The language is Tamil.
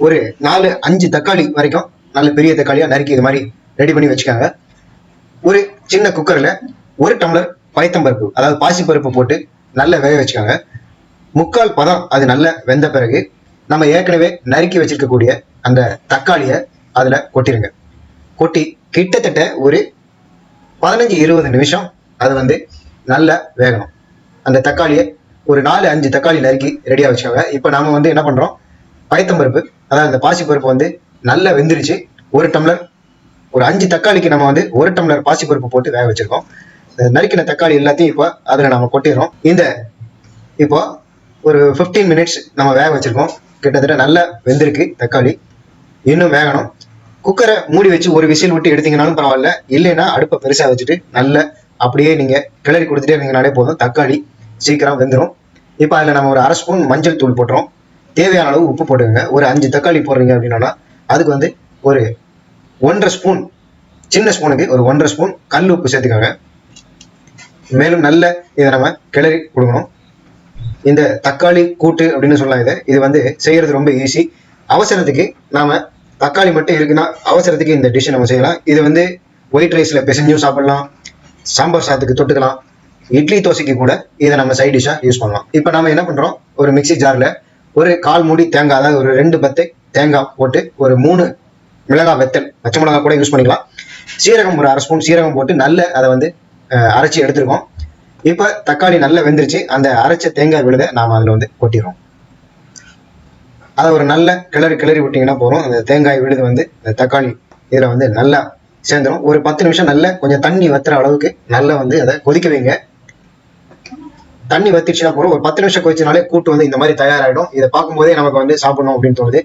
ஒரு 4-5 தக்காளி வரைக்கும் நல்ல பெரிய தக்காளியா நறுக்கி இது மாதிரி ரெடி பண்ணி வச்சுக்காங்க. ஒரு சின்ன குக்கர்ல 1 டம்ளர் பயத்தம்பருப்பு, அதாவது பாசிப்பருப்பு போட்டு நல்லா வேக வச்சுக்காங்க. 3/4 பதம் அது நல்லா வெந்த பிறகு நம்ம ஏற்கனவே நறுக்கி வச்சிருக்கக்கூடிய அந்த தக்காளியை அதுல கொட்டிருங்க. கொட்டி கிட்டத்தட்ட ஒரு 15-20 நிமிஷம் அது வந்து நல்லா வேகணும். அந்த தக்காளியை ஒரு 4-5 தக்காளி நறுக்கி ரெடியா வச்சுக்கோங்க. இப்போ நாம வந்து என்ன பண்றோம், பயத்தம்பருப்பு அதாவது அந்த பாசிப்பருப்பு வந்து நல்லா வெந்துருச்சு. 1 டம்ளர், ஒரு 5 தக்காளிக்கு நம்ம வந்து 1 டம்ளர் பாசிப்பருப்பு போட்டு வேக வச்சிருக்கோம். நறுக்கின தக்காளி எல்லாத்தையும் இப்போ அதுல நம்ம கொட்டிடுறோம். இந்த இப்போ ஒரு 15 மினிட்ஸ் நம்ம வேக வச்சிருக்கோம். கிட்டத்தட்ட நல்லா வெந்திருக்கு தக்காளி, இன்னும் வேகணும். குக்கரை மூடி வச்சு ஒரு விசில் விட்டு எடுத்தீங்கனாலும் பரவாயில்ல, இல்லைன்னா அடுப்பை பெருசா வச்சுட்டு நல்ல அப்படியே நீங்க கிளறி கொடுத்துட்டே இருந்தீங்கனாலே போதும், தக்காளி சீக்கிரம் வெந்துடும். இப்போ அதில் நம்ம ஒரு 1/2 ஸ்பூன் மஞ்சள் தூள் போட்டுறோம். தேவையான அளவு உப்பு போட்டுக்கோங்க. ஒரு 5 தக்காளி போடுறீங்க அப்படின்னா அதுக்கு வந்து ஒரு 1.5 ஸ்பூன், சின்ன ஸ்பூனுக்கு ஒரு 1.5 ஸ்பூன் கல் உப்பு சேர்த்துக்கோங்க. மேலும் நல்ல இதை நம்ம கிளறி கொடுக்கணும். இந்த தக்காளி கூட்டு அப்படின்னு சொல்லலாம். இது வந்து செய்யறது ரொம்ப ஈஸி. அவசரத்துக்கு நாம தக்காளி மட்டும் இருக்குன்னா அவசரத்துக்கு இந்த டிஷ் நம்ம செய்யலாம். இது வந்து ஒயிட் ரைஸ்ல பிசைஞ்சும் சாப்பிடலாம், சாம்பார் சாதத்துக்கு தொட்டுக்கலாம், இட்லி தோசைக்கு கூட இதை நம்ம சைட் டிஷ்ஷா யூஸ் பண்ணலாம். இப்போ நம்ம என்ன பண்றோம், ஒரு மிக்சி ஜார்ல ஒரு 1/4 மூடி தேங்காய், அதாவது ஒரு 2 பத்தை தேங்காய் போட்டு ஒரு 3 மிளகாய் வெத்தல், பச்சை மிளகாய் கூட யூஸ் பண்ணிக்கலாம், சீரகம் ஒரு 1/2 ஸ்பூன் சீரகம் போட்டு நல்ல அதை வந்து அரைச்சி எடுத்துருக்கோம். இப்ப தக்காளி நல்லா வெந்துருச்சு. அந்த அரைச்ச தேங்காய் விழுத நாம அதுல வந்து கொட்டிடுறோம். அதை ஒரு நல்ல கிளறி விட்டீங்கன்னா போறோம். அந்த தேங்காய் விழுது வந்து தக்காளி இதுல வந்து நல்லா சேர்ந்துடும். ஒரு 10 நிமிஷம் நல்ல கொஞ்சம் தண்ணி வத்துற அளவுக்கு நல்லா வந்து அதை கொதிக்க வைங்க. தண்ணி வத்திடுச்சுன்னா போறோம். ஒரு 10 நிமிஷம் கொதிச்சனாலே கூட்டு வந்து இந்த மாதிரி தயாராகிடும். இதை பார்க்கும்போதே நமக்கு வந்து சாப்பிடணும் அப்படின்னு தோணுது.